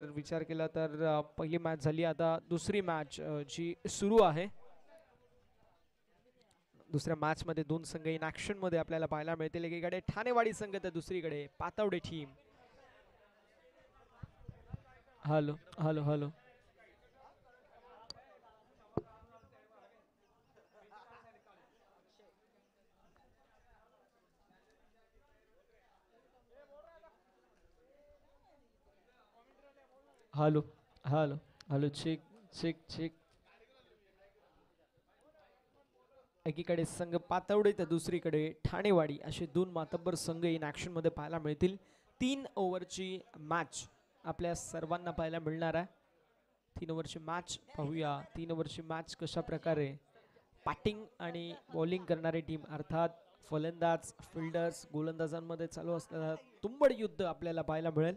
विचार केला तर पहिली मॅच झाली. आता दुसरी मॅच जी सुरू आहे. दुसऱ्या मॅच मध्ये दोन संघ इन ऍक्शन मध्ये आपल्याला पाहायला मिळतील. एकीकडे ठाणेवाडी संघ तर दुसरीकडे Patwade team. Hello hello hello hello hello hello check check check. एकीकडे संघ पातवडे तर दुसरीकडे ठाणेवाडी असे दोन मातब्बर संघ इन ऍक्शन मध्ये पाहायला मिळतील. 3 ओव्हरची मॅच आपल्या सर्वांना पाहायला मिळणार आहे. 3 ओव्हरची मॅच पाहूया. 3 ओव्हरची मॅच कशा प्रकारे बॅटिंग आणि बॉलिंग करणारी टीम अर्थात फलंदाज फिल्डर्स गोलंदाजांमध्ये चालू असलेला तुंबड युद्ध आपल्याला पाहायला मिळेल.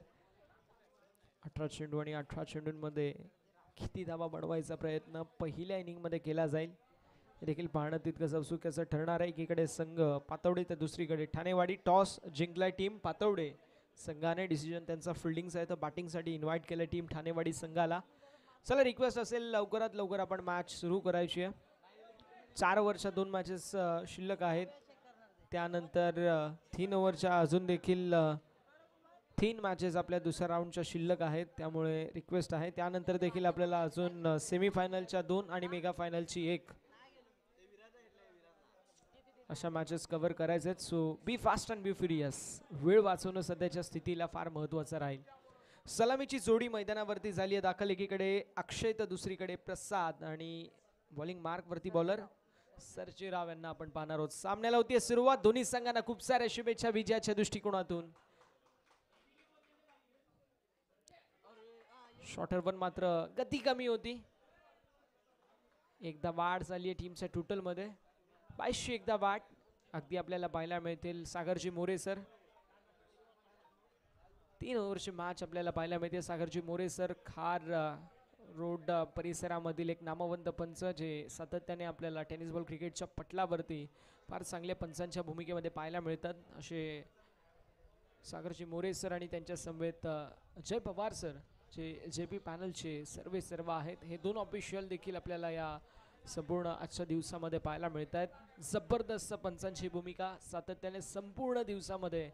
18 चेंडू आणि 18 चेंडूंमध्ये किती धावा बनवायचा प्रयत्न पहिल्या इनिंगमध्ये केला जाईल हे देखील पाहणं तितकंच औत्सुक्याचं ठरणार आहे. एकीकडे संघ पातवडे तर दुसरीकडे ठाणेवाडी. टॉस जिंकलाय टीम पातवडे संघाने. डिसिजन त्यांचा फिल्डिंगचा आहे तर बॅटिंगसाठी इन्व्हाइट केलं टीम ठाणेवाडी संघाला. चला रिक्वेस्ट असेल लवकरात लवकर आपण मॅच सुरू करायची आहे. 4 ओव्हरच्या 2 मॅचेस शिल्लक आहेत. त्यानंतर 3 ओव्हरच्या अजून देखील 3 मॅचेस आपल्या दुसऱ्या राऊंडच्या शिल्लक आहेत. त्यामुळे रिक्वेस्ट आहे त्यानंतर देखील आपल्याला अजून सेमीफायनलच्या 2 आणि मेगा फायनलची 1 अशा मॅचेस कव्हर करायचे आहेत. So be fast and be furious. वेळ वाचवणं सध्याच्या स्थितीला फार महत्त्वाचं राहील. सलामीची जोडी मैदानावरती झाली आहे दाखल. एकीकडे अक्षय तर दुसरीकडे प्रसाद आणि बॉलिंग मार्क वरती बॉलर सर्जेराव यांना आपण पाहणार आहोत. सामन्याला होती सुरुवात. दोन्ही संघांना खूप साऱ्या शुभेच्छा विजयाच्या दृष्टिकोनातून. शॉर्टर वन मात्र गती कमी होती. एकदा वाढ झाली आहे टीमच्या टोटल मध्ये 22ची एकदा वाढ अगदी आपल्याला पाहायला मिळतील. सागरजी मोरे सर 3 ओव्हरची मॅच आपल्याला पाहायला मिळते. सागरजी मोरे सर खार रोड परिसरामधील एक नामवंत पंच जे सातत्याने आपल्याला टेनिस बॉल क्रिकेटच्या पटलावरती फार चांगल्या पंचांच्या भूमिकेमध्ये पाहायला मिळतात. असे सागरजी मोरे सर आणि त्यांच्या समवेत जय पवार सर जे जे पी पॅनलचे सर्व आहेत. हे दोन ऑफिशियल देखील आपल्याला या संपूर्ण आजच्या दिवसामध्ये पाहायला मिळत आहेत. जबरदस्त पंचांची भूमिका सातत्याने संपूर्ण दिवसामध्ये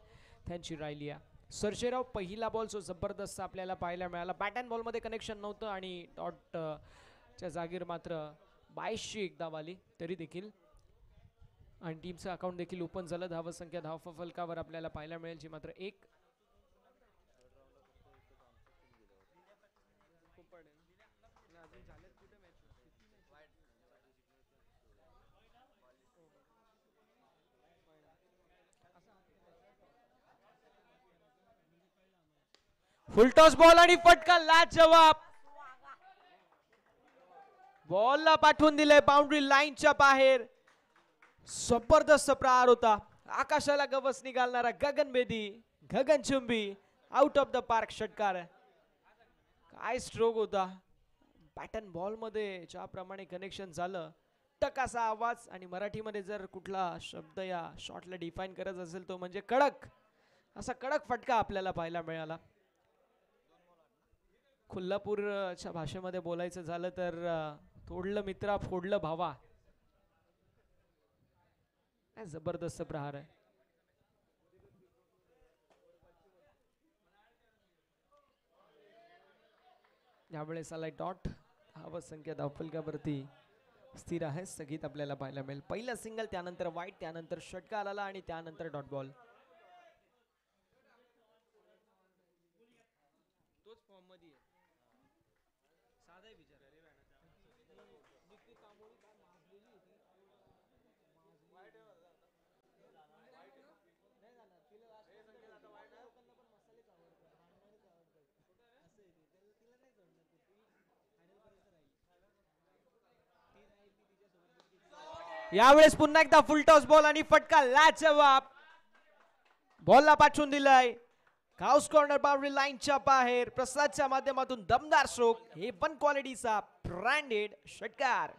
त्यांची राहिली आहे. सर्जेराव पहिला बॉल जो जबरदस्त आपल्याला पाहायला मिळाला. बॅट अँड बॉलमध्ये कनेक्शन नव्हतं आणि डॉटच्या जागेवर मात्र 22ची एक धाव आली तरी देखील आणि टीमचं अकाउंट देखील ओपन झालं. धावसंख्या धाव फलकावर आपल्याला पाहायला मिळेल जी मात्र 1. फुलटॉस बॉल आणि फटका लाजवाब. बॉलला पाठवून दिलंय बाउंड्री लाईनच्या बाहेर. जबरदस्त प्रहार होता. आकाशाला गवस निघालणारा गगनभेदी गगनचुंबी आउट ऑफ द पार्क षटकार. काय स्ट्रोक होता. बॅटन बॉल मध्ये ज्याप्रमाणे कनेक्शन झालं टकासा आवाज. आणि मराठीमध्ये जर कुठला शब्द या शॉटला डिफाईन करत असेल तो म्हणजे कडक. असा कडक फटका आपल्याला पाहायला मिळाला. कोल्हापूरच्या भाषेमध्ये बोलायचं झालं तर तोडलं मित्रा फोडलं भावा. जबरदस्त प्रहार आहे. यावेळेस आलाय डॉट. धावसंख्या धावफलकावरती स्थिर आहे स्थगित आपल्याला पाहायला मिळेल. पहिला सिंगल त्यानंतर वाईट त्यानंतर षटकार आला आणि त्यानंतर डॉट बॉल. तोच फॉर्म मध्ये साधा विचार. यावेळेस पुन्हा एकदा फुलटॉस बॉल आणि फटका लाजवाब. बॉलला पाठवून दिलाय हाऊस कॉर्नर बाउंड्री लाईनच्या बाहेर. प्रसादच्या माध्यमातून दमदार स्ट्रोक. हे पण क्वालिटीचा ब्रँडेड षटकार.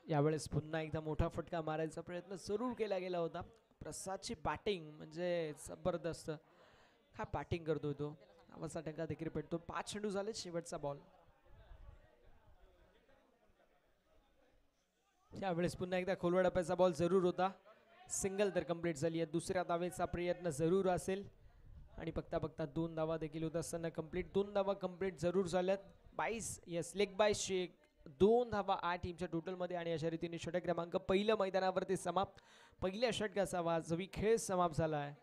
यावेळेस पुन्हा एकदा मोठा फटका मारायचा प्रयत्न जरूर केला गेला होता. प्रसादची बॅटिंग म्हणजे जबरदस्त. काय बॅटिंग करतोय तो. नावाचा टंका देखील पेटतो. 5 चेंडू झाले, शेवटचा बॉल. यावेळेस पुन्हा एकदा खोलवर डप्प्याचा बॉल जरूर होता. सिंगल तर कंप्लीट झाली आहे. दुसऱ्या धावेचा प्रयत्न जरूर असेल आणि बघता बघता 2 धावा देखील होत असताना कंप्लीट. 2 धावा कंप्लीट जरूर झाल्यात. 22 येस लेग बायची 2 धावा 8 टीमच्या टोटलमध्ये आणि अशा रीतीने षटक क्रमांक पहिलं मैदानावरती समाप्त. पहिल्या षटकाचा वाजवी खेळ समाप्त झाला आहे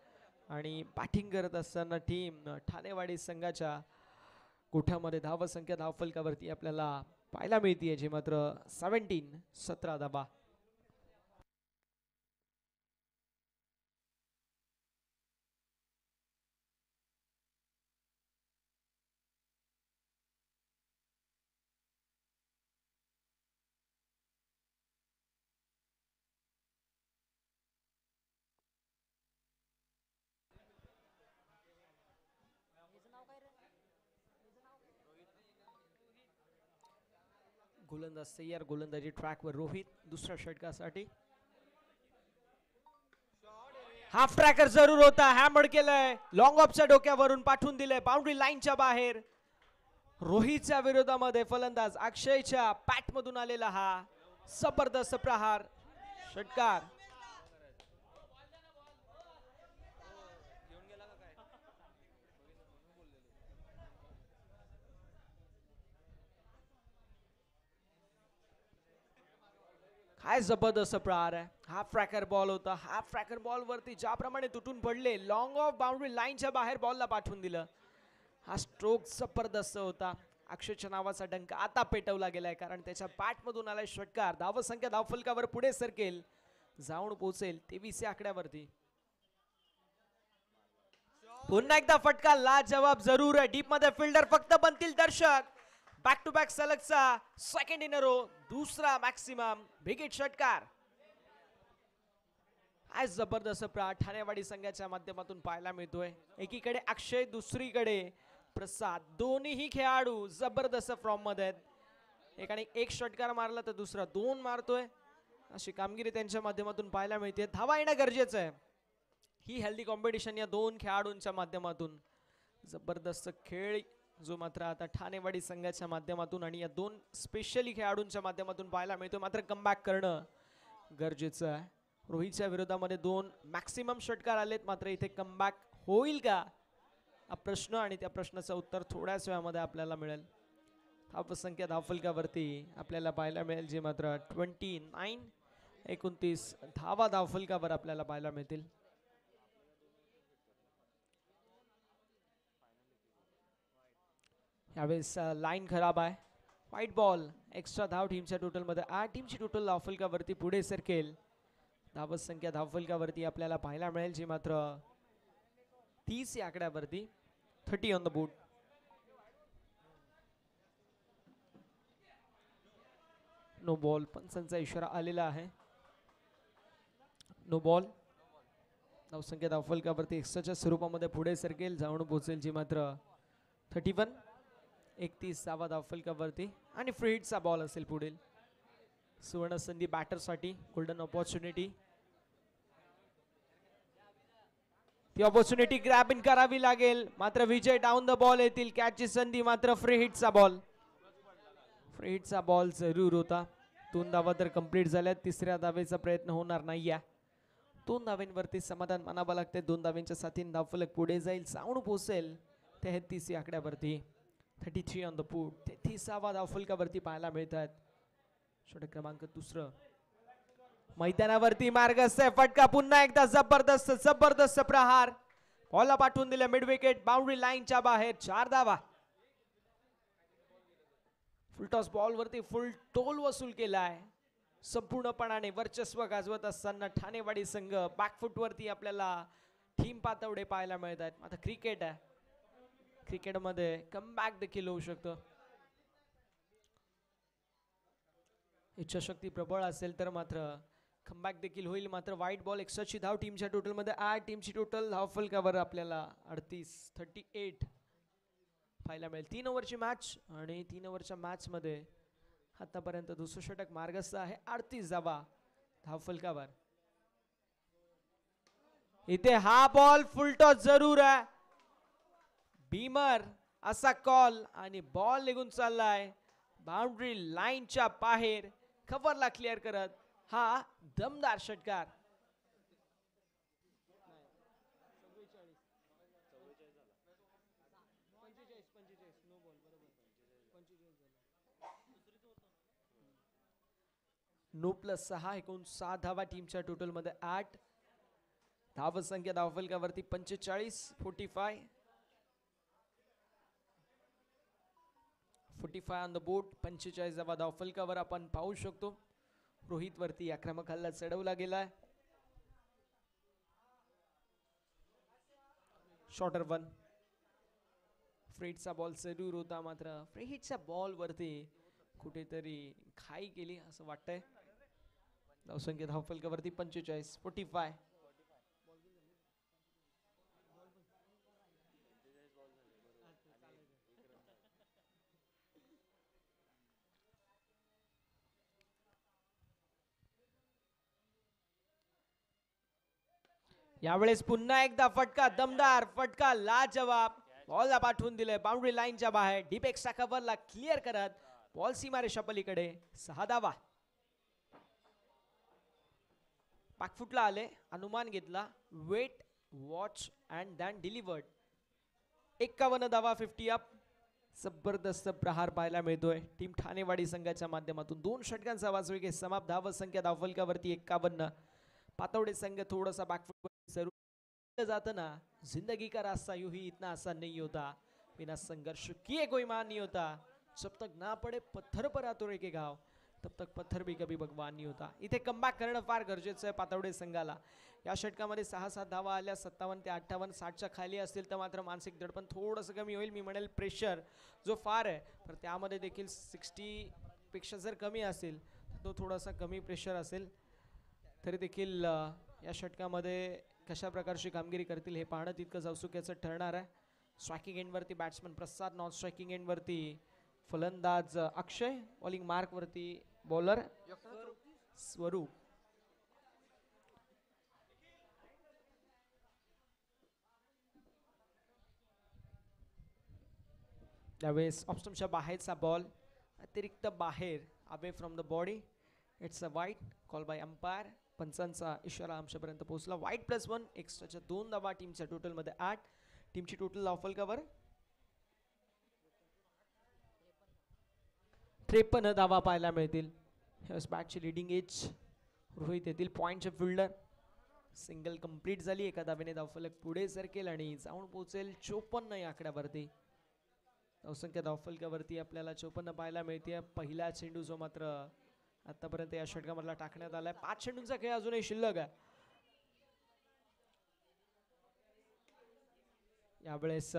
आणि बॅटिंग करत असताना टीम ठाणेवाडी संघाच्या गोठ्यामध्ये धावसंख्या धावफलकावरती आपल्याला पाहायला मिळते जी मात्र 17 धावा. गोलंदाज तयार. गोलंदाजी ट्रॅकवर रोहित दुसऱ्या षटकासाठी. हाफ ट्रॅकर जरूर होता. हॅमर केलंय. लॉंग ऑफच्या डोक्यावरून पाठवून दिलंय बाउंड्री लाईनच्या बाहेर. रोहितच्या विरोधामध्ये फलंदाज अक्षयच्या पॅट मधून आलेला हा जबरदस्त प्रहार. षटकार. काय जबरदस्त प्रहार आहे. हाफ ट्रॅकर बॉल होता. हाफ ट्रॅकर बॉल वरती ज्याप्रमाणे तुटून पडले, लॉंग ऑफ बाउंड्री लाईनच्या बाहेर बॉलला पाठवून दिलं. हा स्ट्रोक जबरदस्त होता. अक्षयच्या नावाचा डंका आता पेटवला गेलाय कारण त्याच्या बॅट मधून आलाय षटकार. धावसंख्या धावफलकावर पुढे सरकेल, जाऊन पोहोचेल 23 आकड्यावरती. पुन्हा एकदा फटका लाजवाब जरूर आहे. डीप मध्ये फिल्डर फक्त बनतील दर्शक. बॅक टू बॅक सलगचा सेकंड इन अ रो, दुसरा मॅक्सिमम विकेट षटकार. आज जबरदस्त प्रहार ठाणेवाडी संघाच्या माध्यमातून पाहायला मिळतोय. एकीकडे अक्षय, दुसरीकडे प्रसाद. दोन्ही खेळाडू जबरदस्त फॉर्म मध्ये आहेत. एकाने एक षटकार मारला तर दुसरा 2 मारतोय. अशी कामगिरी त्यांच्या माध्यमातून पाहायला मिळते. धावा येणं गरजेचं आहे. ही हेल्दी कॉम्पिटिशन या 2 खेळाडूंच्या माध्यमातून. जबरदस्त खेळ जो मात्र आता ठाणेवाडी संघाच्या माध्यमातून आणि या 2 स्पेशली खेळाडूंच्या माध्यमातून पाहायला मिळतो. मात्र कमबॅक करणं गरजेचं आहे. रोहितच्या विरोधामध्ये 2 मॅक्सिमम षटकार आलेत, मात्र इथे कमबॅक होईल का हा प्रश्न आणि त्या प्रश्नाचं उत्तर थोड्याच वेळामध्ये आपल्याला मिळेल. धावसंख्या धावफलकावरती आपल्याला पाहायला मिळेल जे मात्र 29 धावा धावफलकावर आपल्याला पाहायला मिळतील. यावेळेस लाईन खराब आहे. White ball. एक्स्ट्रा धाव टीमच्या टोटलमध्ये 8. टीमची टोटल धावफलकावरती पुढे सरकेल. धावसंख्या धावफलकावरती आपल्याला पाहायला मिळेल जी मात्र 30 या आकड्यावरती. 30 on the board. No ball. पंचांचा इशारा आलेला आहे. No ball. धावसंख्या धावफलकावरती एक्स्ट्राच्या स्वरूपामध्ये पुढे सरकेल, जाऊन पोहोचेल जी मात्र 31. 31 धावा धावफलकावरती आणि फ्री हिटचा बॉल असेल पुढील. सुवर्ण संधी बॅटरसाठी. Golden opportunity. ती ऑपॉर्च्युनिटी ग्रॅब इन करावी लागेल, मात्र विजय डाऊन द बॉल येतील. कॅचची संधी मात्र फ्री हिटचा बॉल. फ्री हिटचा बॉल जरूर होता. 2 धावा तर कंप्लीट झाल्यात. तिसऱ्या धावेचा प्रयत्न होणार नाहीये. 2 धाव्यांवरती समाधान मानावं लागते. 2 धाव्यांच्या साथीने धावफलक पुढे जाईल, जाऊन पोहोचेल 33 या आकड्यावरती. 33 ऑन द बोर्ड. 33वा धावफलकावरती पाहायला मिळतात. षटक क्रमांक 2 मैदानावरती मार्गस्थ आहे. फटका पुन्हा एकदा जबरदस्त प्रहार. बॉलला पाठवून दिले मिड विकेट बाउंड्री लाईनच्या बाहेर. 4 धावा. फुलटॉस बॉल वरती फुल टोल वसूल केलाय. संपूर्णपणाने वर्चस्व गाजवत असताना ठाणेवाडी संघ बॅकफुट वरती आपल्याला टीम पातवडे पाहायला मिळत आहेत. आता क्रिकेट आहे, क्रिकेटमध्ये कमबॅक देखील होऊ शकतं. इच्छाशक्ती प्रबळ असेल तर मात्र कमबॅक देखील होईल. मात्र वाईट बॉल एक्स्ट्राची धाव टीमच्या टोटल मध्ये 8. टीमची टोटल धाव फलकावर आपल्याला 38 पाहायला मिळेल. 3 ओव्हरची मॅच आणि 3 ओव्हरच्या मॅच मध्ये आतापर्यंत दुसरं षटक मार्गस्थ आहे. 38 धावा धाव फलकावर. इथे हा बॉल फुलटॉस जरूर आहे. बीमर असा कॉल आणि बॉल निघून चाललाय बाउंड्री लाईनच्या बाहेर. कव्हरला क्लिअर करत हा दमदार षटकार. नो प्लस 6 एकूण 7 धावा टीमच्या टोटल मध्ये 8. धाव संख्या धावफलकावरती 45. 45 ऑन द बोर्ड. 45 धावा धावफलकावर आपण पाहू शकतो. रोहित वरती आक्रमक हल्ला चढवला गेलाय. Shorter one. फ्रेडचा बॉल जरूर होता मात्र फ्रेडच्या बॉल वरती कुठेतरी खाई केली असं वाटतंय. धावसंख्या धावफलकावरती 45. 45. यावेळेस पुन्हा एकदा फटका, दमदार फटका, लाजवाब. बॉलला पाठवून दिले बाउंड्री लाईनच्या बाहेर. डीप एक्स्ट्रा कव्हरला क्लिअर करत बॉल सीमारेषा पलीकडे. 6 धावा. बॅकफुटला आले, अनुमान घेतला, wait watch and then delivered. 51 धावा. 50 अप. जबरदस्त प्रहार पाहायला मिळतोय टीम ठाणेवाडी संघाच्या माध्यमातून. 2 षटकांचा वाजविके समाप्त. धाव संख्या धावफलकावरती 51. पातवडे संघ थोडासा बॅकफुट जरूर जाता ना. जिंदगी का रास्ता यूं ही इतना आसान नहीं होता, बिना संघर्ष किए कोई मान नहीं होता, जब तक ना पड़े पत्थर पर आतुरे के घाव तब तक पत्थर भी कभी भगवान नहीं होता. इथे कमबॅक करणं फार गरजेचं आहे पातवडे संघाला. या षटकामध्ये 6-7 धावा आल्या. 57 ते 58. 60च्या खाली असतील तर मात्र मानसिक दडपण थोडंसं कमी होईल. मी म्हणेल प्रेशर जो फार आहे तर त्यामध्ये देखील 60 पेक्षा जर कमी असेल तो थोडासा कमी प्रेशर असेल. तरी देखील या षटकामध्ये कशा प्रकारची कामगिरी करतील हे पाहणं तितकंच औत्सुक्याचं ठरणार आहे. स्ट्रायकिंग एंडवरती बॅट्समन प्रसाद. नॉन स्ट्रायकिंग एंडवरती फलंदाज अक्षय. बॉलिंग मार्क वरती बॉलर स्वरूप. त्यावेळेस ऑप्शनच्या बाहेरचा बॉल अतिरिक्त बाहेर, away from the body. It's a वाईट कॉल बाय अंपायर. पंचांचा इशारा आमच्यापर्यंत पोहोचला. वाईट +1. एक्स्ट्राच्या 2 धावा टीमच्या टोटल मध्ये 8. टीमची टोटल धावफलकावर 53 धावा पाहायला मिळतील. बॅटची लिडिंग एज रोहित येथील पॉइंटचे फिल्डर. सिंगल कंप्लीट झाली. एका धावेने धावफलक पुढे सरकेल आणि जाऊन पोहोचेल 54 या आकड्यावरती. धावसंख्या धावफलकावरती आपल्याला 54 पाहायला मिळते. पहिला चेंडू जो मात्र आतापर्यंत या षटकामधला टाकण्यात आलाय. 5 चेंडूंचा खेळ अजूनही शिल्लक आहे. यावेळेस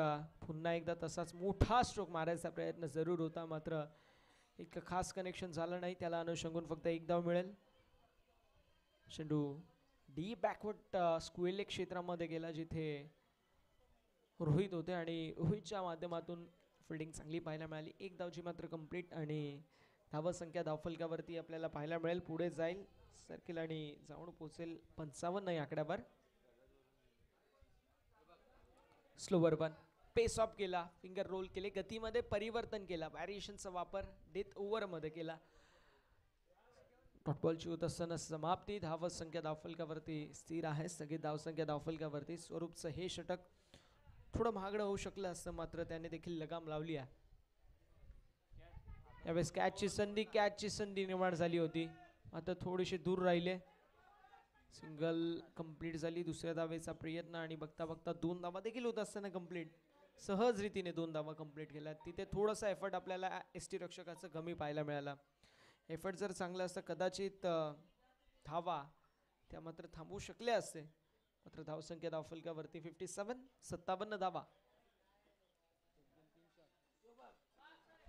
पुन्हा एकदा तसाच मोठा स्ट्रोक मारायचा प्रयत्न जरूर होता मात्र एक खास कनेक्शन झालं नाही. त्याला अनुषंगून फक्त 1 धाव मिळेल. चेंडू डी बॅकवर्ड स्क्वेअर क्षेत्रामध्ये गेला जिथे रोहित होते आणि रोहितच्या माध्यमातून फिल्डिंग चांगली पाहायला मिळाली. 1 धावची मात्र कंप्लीट आणि धावसंख्या धावफलकावरती आपल्याला पाहायला मिळेल. पुढे जाईल, सर्किल आणि जाऊन पोहोचेल 55 या आकड्यावर. Slower one. पेस ऑफ केला, फिंगर रोल केले, गतीमध्ये परिवर्तन केला, व्हॅरिएशनचा वापर डेथ ओव्हर मध्ये केला. डॉट बॉलची होत असताना समाप्ती. धावसंख्या धावफलकावरती स्थिर आहे. सगळी धावसंख्या धावफलकावरती. स्वरूपचं हे षटक थोडं महागडं होऊ शकलं असतं मात्र त्याने देखील लगाम लावली आहे. यावेळेस कॅचची संधी निर्माण झाली होती आता थोडीशी दूर राहिले. सिंगल कंप्लीट झाली. दुसऱ्या धावेचा प्रयत्न आणि बघता बघता 2 धावा देखील होत असताना कंप्लीट. सहज रीतीने 2 धावा कंप्लीट केल्या. तिथे थोडासा एफर्ट आपल्याला एस.टी. रक्षकाचं कमी पाहायला मिळाला. एफर्ट जर चांगला असतं कदाचित धावा त्या मात्र थांबवू शकले असते. मात्र धावसंख्या धावफलकावरती 57 धावा.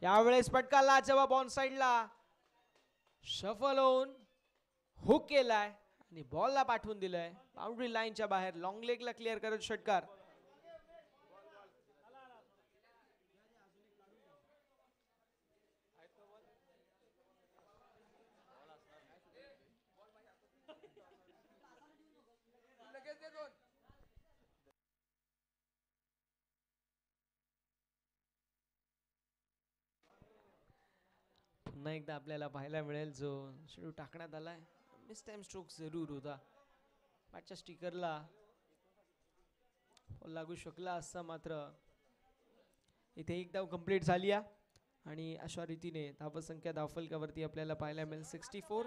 यावेळेस फटका लाजवाब ऑन साइडला शफल होऊन हुक केलाय आणि बॉलला पाठवून दिलंय बाउंड्री लाईनच्या बाहेर. लॉंग लेगला क्लिअर करत षटकार. पुन्हा एकदा आपल्याला पाहायला मिळेल जो शेड्यू टाकण्यात आलाय. मिस टाइम स्ट्रोक जरूर होता. मॅचच्या स्टिकरला लागू शकला असता मात्र इथे एक धाव कंप्लीट झाली आणि अशा रीतीने धावसंख्या धावफलकावरती आपल्याला पाहायला मिळेल 64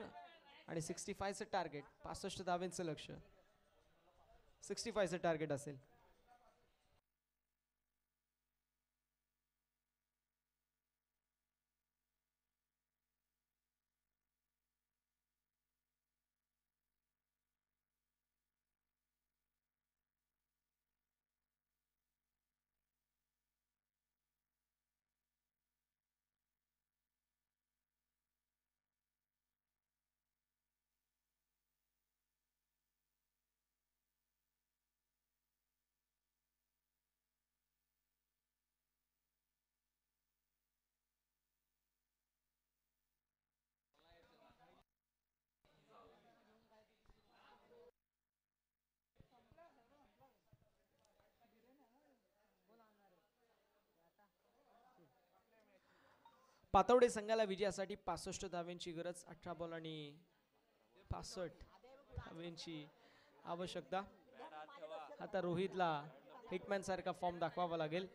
आणि 65चं टार्गेट. 65 धावेंचं लक्ष. 65चं टार्गेट असेल. पातवडे संघाला विजयासाठी 65 धावेंची गरज. 18 बॉल आणि 65 धावेंची आवश्यकता. आता रोहितला हिटमॅन सारखा फॉर्म दाखवावा लागेल.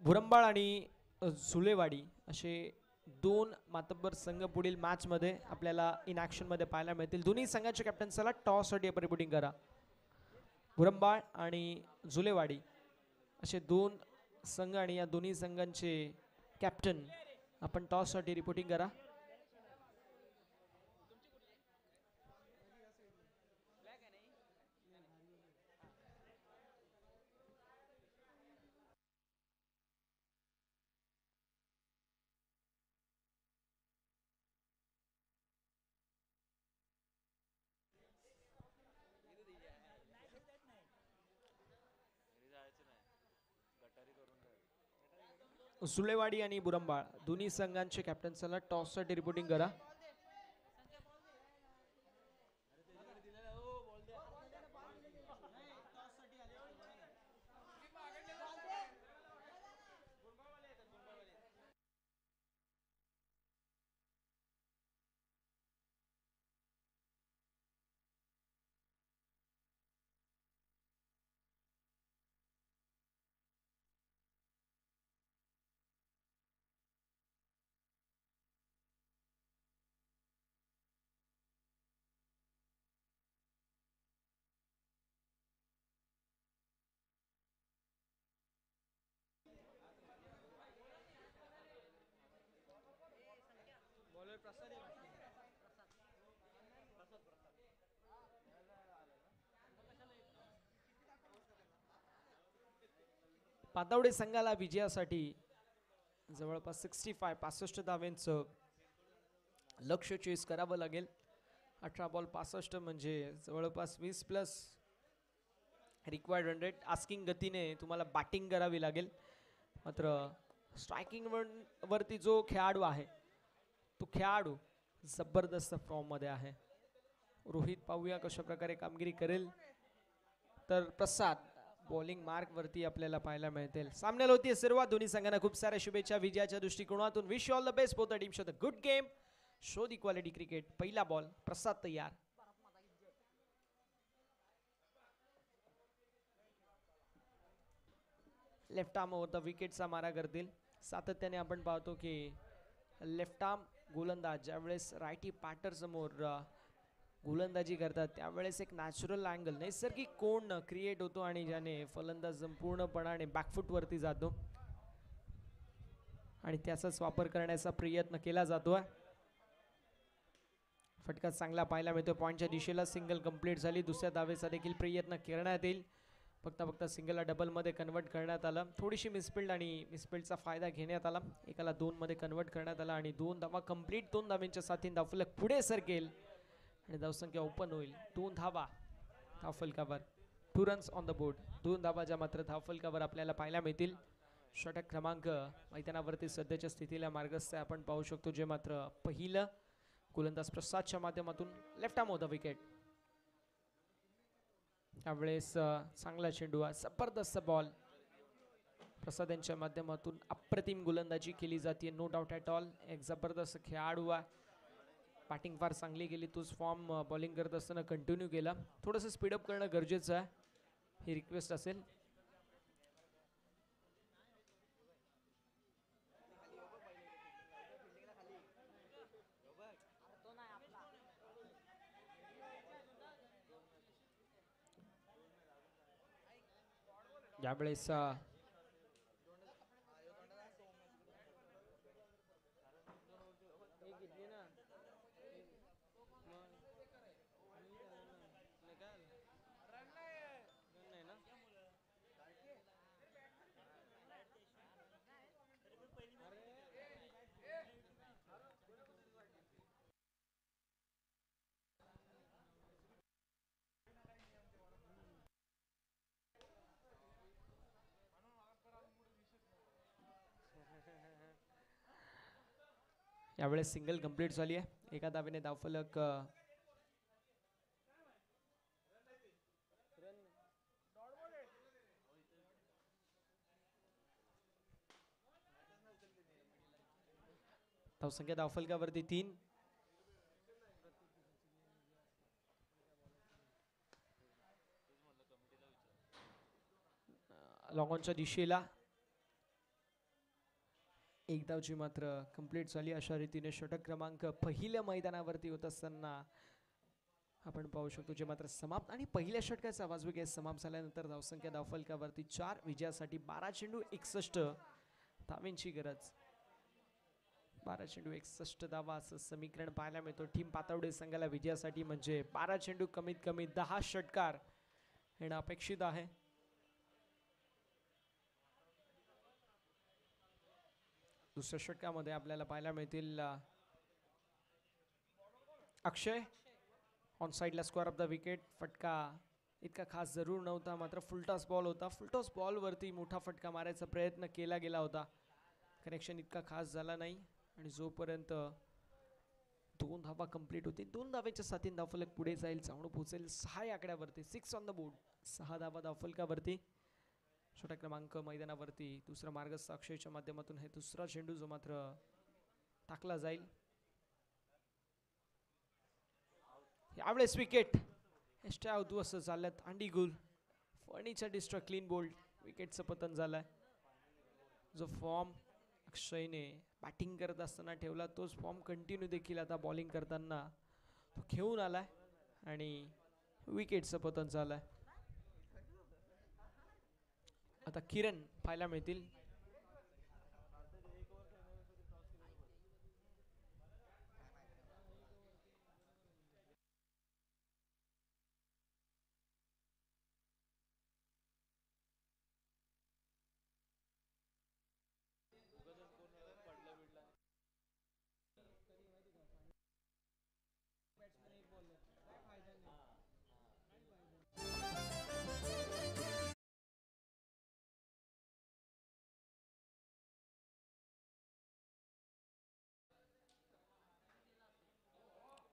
भुरंबाळ आणि झुलेवाडी असे 2 मातब्बर संघ पुढील मॅच मध्ये आपल्याला इन ऍक्शन मध्ये पाहायला मिळतील. दोन्ही संघाच्या कॅप्टन चला टॉस साठी रिपोर्टिंग करा. भुरंबाळ आणि झुलेवाडी असे 2 संघ आणि या दोन्ही संघांचे कॅप्टन आपण टॉस साठी रिपोर्टिंग करा. सुलेवाडी आणि बुरंबाळ दोन्ही संघांचे कॅप्टन चला टॉस साठी रिपोर्टिंग करा. पातवडे संघाला विजयासाठी जवळपास 65 धावेंचं लक्ष्य चेस करावं लागेल. 18 बॉल 65 म्हणजे जवळपास 20 plus required run rate. Asking गतीने तुम्हाला बॅटिंग करावी लागेल. मात्र स्ट्रायकिंग वरती जो खेळाडू आहे तो खेळाडू जबरदस्त फॉर्म मध्ये आहे. रोहित पाहूया कशा प्रकारे कामगिरी करेल. तर प्रसाद बॉलिंग मार्क वरती आपल्याला पाहायला मिळतील. सामन्याला होती सुरुवात. दोन्ही संघांना खूप साऱ्या शुभेच्छा विजयाच्या दृष्टिकोनातून. Wish you all the best both the teams. The good game. Show the quality cricket. पहिला बॉल प्रसाद तयार. लेफ्ट आर्म ओव्हर द विकेटचा मारा करतील. सातत्याने आपण पाहतो की लेफ्ट आर्म गोलंदाज ज्यावेळेस रायटी पॅटर समोर गोलंदाजी करतात त्यावेळेस एक नॅचरल अँगल नैसर्गिक कोण क्रिएट होतो आणि ज्याने फलंदाज पूर्णपणाने बॅकफूट वरती जातो आणि त्याचाच वापर करण्याचा प्रयत्न केला जातोय. फटका चांगला पाहायला मिळतो पॉईंटच्या दिशेला. सिंगल कंप्लीट झाली. दुसऱ्या धावेचा देखील प्रयत्न करण्यात येईल. फक्त सिंगलला डबलमध्ये कन्वर्ट करण्यात आलं. थोडीशी मिसफिल्ड आणि मिसफिल्डचा फायदा घेण्यात आला. एकाला 2 मध्ये कन्वर्ट करण्यात आला आणि 2 धावा कंप्लीट. 2 धावांच्या साथीने धावफलक पुढे सरकेल आणि धावसंख्या ओपन होईल. 2 धावा धावफलकावर. 2 रन्स ऑन द बोर्ड. 2 धावा ज्या मात्र धावफलकावर आपल्याला पाहायला मिळतील. षटक क्रमांक मैदानावरती सध्याच्या स्थितीला मार्गस्थ आपण पाहू शकतो. जे मात्र पहिलं गोलंदाज प्रसादच्या माध्यमातून लेफ्ट आर्म होता विकेट. त्यावेळेस चांगला चेंडू जबरदस्त बॉल प्रसाद यांच्या माध्यमातून अप्रतिम गोलंदाजी केली जाते. No doubt at all. एक जबरदस्त खेळाडू आहे. बॅटिंग फार चांगली गेली. तोच फॉर्म बॉलिंग करत असताना कंटिन्यू केला. थोडंसं स्पीडअप करणं गरजेचं आहे ही रिक्वेस्ट असेल. यावेळेस यावेळेस सिंगल कंप्लीट झाली आहे. एका धावेने धावफलक धावसंख्या धावफलकावरती 3. लॉंग ऑनच्या दिशेला एक धावची मात्र कंप्लीट झाली. अशा रीतीने षटक क्रमांक पहिल्या मैदानावरती होत असताना आपण पाहू शकतो. जे मात्र समाप्त आणि पहिल्या षटकाचा वाजवी समाप्त झाल्यानंतर धावसंख्या धावफलकावरती 4. विजयासाठी 12 चेंडू 61 धावांची गरज. 12 चेंडू 61 धावा असं समीकरण पाहायला मिळतो. टीम पातवडे संघाला विजयासाठी म्हणजे 12 चेंडू कमीत कमी 10 षटकार येणं अपेक्षित आहे. दुसऱ्या षटकामध्ये आपल्याला पाहायला मिळतील अक्षय ऑन साइडला स्क्वेअर ऑफ द विकेट. फटका इतका खास जरूर नव्हता मात्र फुलटॉस बॉल होता. फुलटॉस बॉलवरती मोठा फटका मारायचा प्रयत्न केला गेला होता. कनेक्शन इतका खास झाला नाही आणि जोपर्यंत 2 धावा कंप्लीट होते 2 धावेच्या साथीने धावफलक पुढे जाईल. चावणू पोहोचेल 6 या आकड्यावरती. 6 ऑन द बोर्ड. 6 धावा धावफलकावरती. षटक क्रमांक मैदानावरती दुसरा मार्गस्थ अक्षयच्या माध्यमातून हे दुसरा चेंडू जो मात्र टाकला जाईल. यावेळेस विकेट एस्ट्रा होतो असं चालत. अंडी गुल फणीच्या डिस्ट्रा क्लीन बोल्ड. विकेटचं पतन झालंय. जो फॉर्म अक्षयने बॅटिंग करत असताना ठेवला तोच फॉर्म कंटिन्यू देखील आता बॉलिंग करताना तो घेऊन आलाय आणि विकेटचं पतन झालंय. आता किरण पाहायला मिळतील.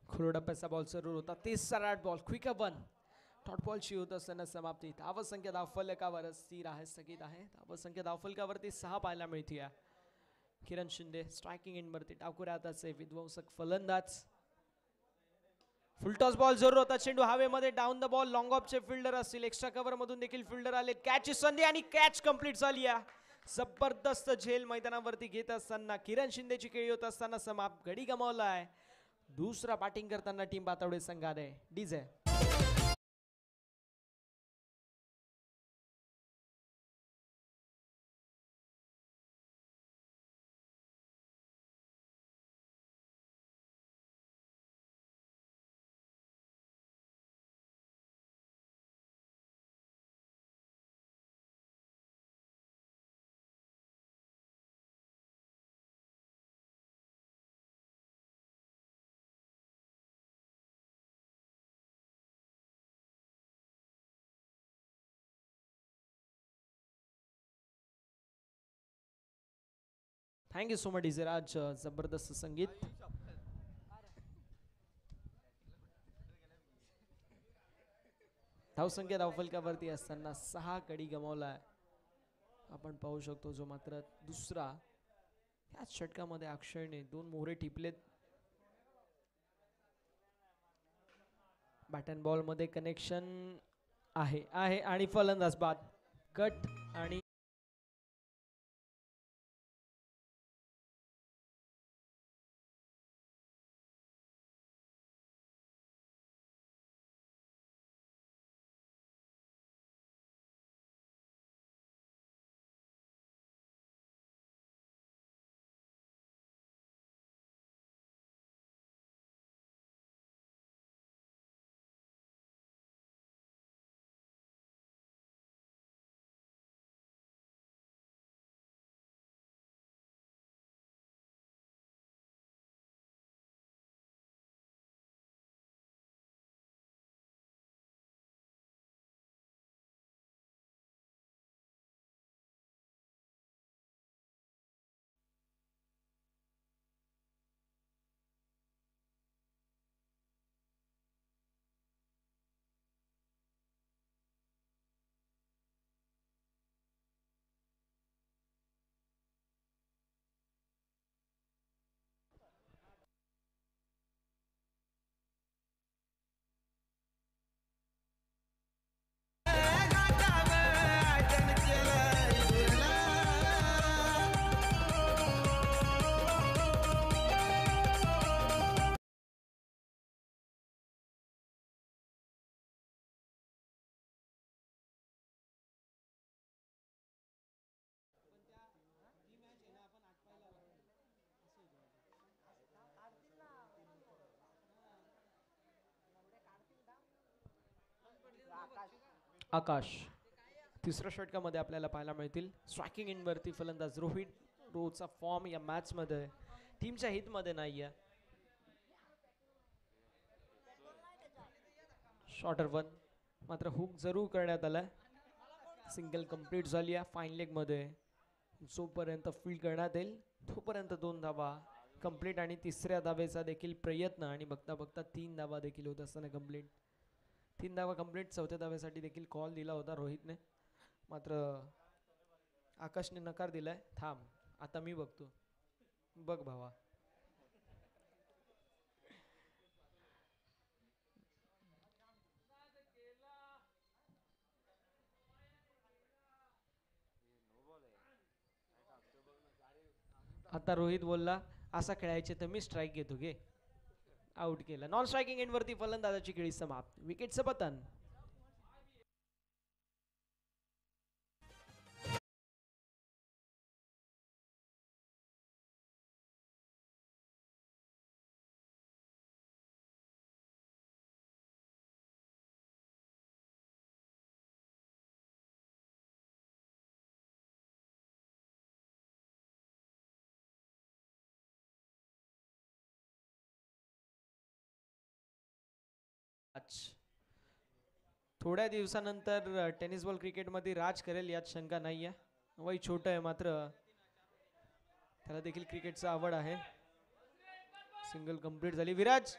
खुरडप्प्याचा बॉल जरूर होता. 30 बॉल क्विक वन डॉट बॉलची होत असताना समाप्ती. धावसंख्या धावफलकावर स्थिर आहे, स्थगित आहे. धावसंख्या धावफलकावरती 6 पाहायला मिळते. किरण शिंदे स्ट्रायकिंग एंडवरती टाकुऱ्याचे विध्वंसक फलंदाज. फुलटॉस बॉल जरूर होता. चेंडू हवेमध्ये डाऊन द बॉल. लॉंग ऑफचे फिल्डर असतील. एक्स्ट्रा कव्हर मधून देखील फिल्डर आले. कॅचची संधी आणि कॅच कंप्लीट झाली आहे. जबरदस्त झेल मैदानावरती घेत असताना किरण शिंदेची खेळी होत असताना समाप्त. गडी गमावलाय. दुसरा बॅटिंग करताना टीम पातवडे संघाने. DJ thank you so much DJ Raj. जबरदस्त संगीत. धावसंख्या धावफलकावरती असताना 6 गडी गमावलाय आपण पाहू शकतो. जो मात्र दुसरा याच षटकामध्ये अक्षयने 2 मोहरे टिपलेत. बॅट अँड बॉल मध्ये कनेक्शन आहे आहे आणि फलंदाज बाद. कट आणि आकाश. तिसऱ्या षटकामध्ये आपल्याला पाहायला मिळतील. स्ट्रायकिंग इन वरती फलंदाज रोहित. रोजचा फॉर्म या मॅच मध्ये टीमच्या हित मध्ये नाहीये. शॉर्टर वन मात्र हुक जरूर करण्यात आलाय. सिंगल कंप्लीट झाली आहे फाईन लेग मध्ये. जोपर्यंत फील्ड करण्यात येईल तोपर्यंत 2 धावा कंप्लीट आणि तिसऱ्या धावेचा देखील प्रयत्न आणि बघता बघता 3 धावा देखील होत असताना कंप्लीट. 3 धावा कंप्लीट. चौथ्या धावेसाठी देखील कॉल दिला होता रोहितने मात्र आकाशने नकार दिलाय. थांब आता मी बघतो. बघ भावा. आता रोहित बोलला असा खेळायचे तर मी स्ट्राईक घेतो घे. आउट केला. नॉन स्ट्रायकिंग एंड वरती फलंदाजाची खेळी समाप्त. विकेटचं पतन. थोड्या दिवसानंतर टेनिस बॉल क्रिकेटमध्ये राज करेल यात शंका नाही आहे. वय छोटं आहे मात्र त्याला देखील क्रिकेटचा आवड आहे. सिंगल कंप्लीट झाली. विराज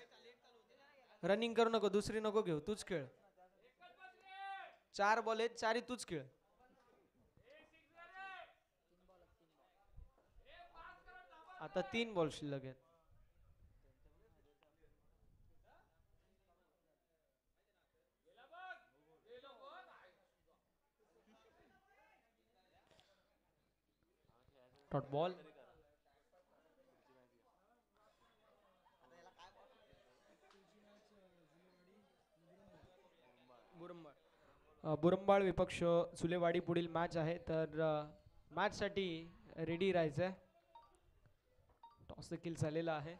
रनिंग करू नको. दुसरी नको घेऊ. तूच खेळ. 4 बॉल आहेत. 4ही तूच खेळ. आता 3 बॉल शिल्लक आहेत. Dot ball. बुरंबाळ विपक्ष चुलेवाडी पुढील मॅच आहे, तर मॅच साठी रेडी राहायचं आहे. टॉस देखील झालेला आहे,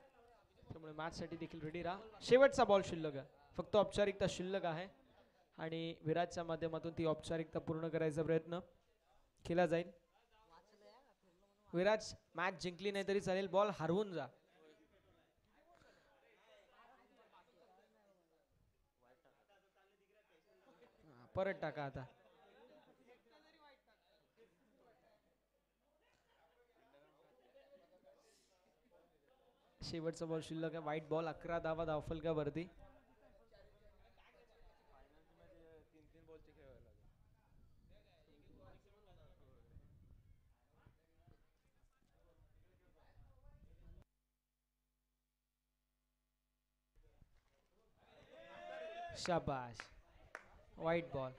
त्यामुळे मॅच साठी देखील रेडी राहा. शेवटचा बॉल शिल्लक आहे, फक्त औपचारिकता शिल्लक आहे आणि विराजच्या माध्यमातून ती औपचारिकता पूर्ण करायचा प्रयत्न केला जाईल. विराज मॅच जिंकली नाही तरी चालेल, बॉल हरवून जा. परत टाका आता. शेवटचा बॉल शिल्लक आहे. व्हाईट बॉल, 11 धावा धावफलकावरती. शाबाश, व्हाईट बॉल.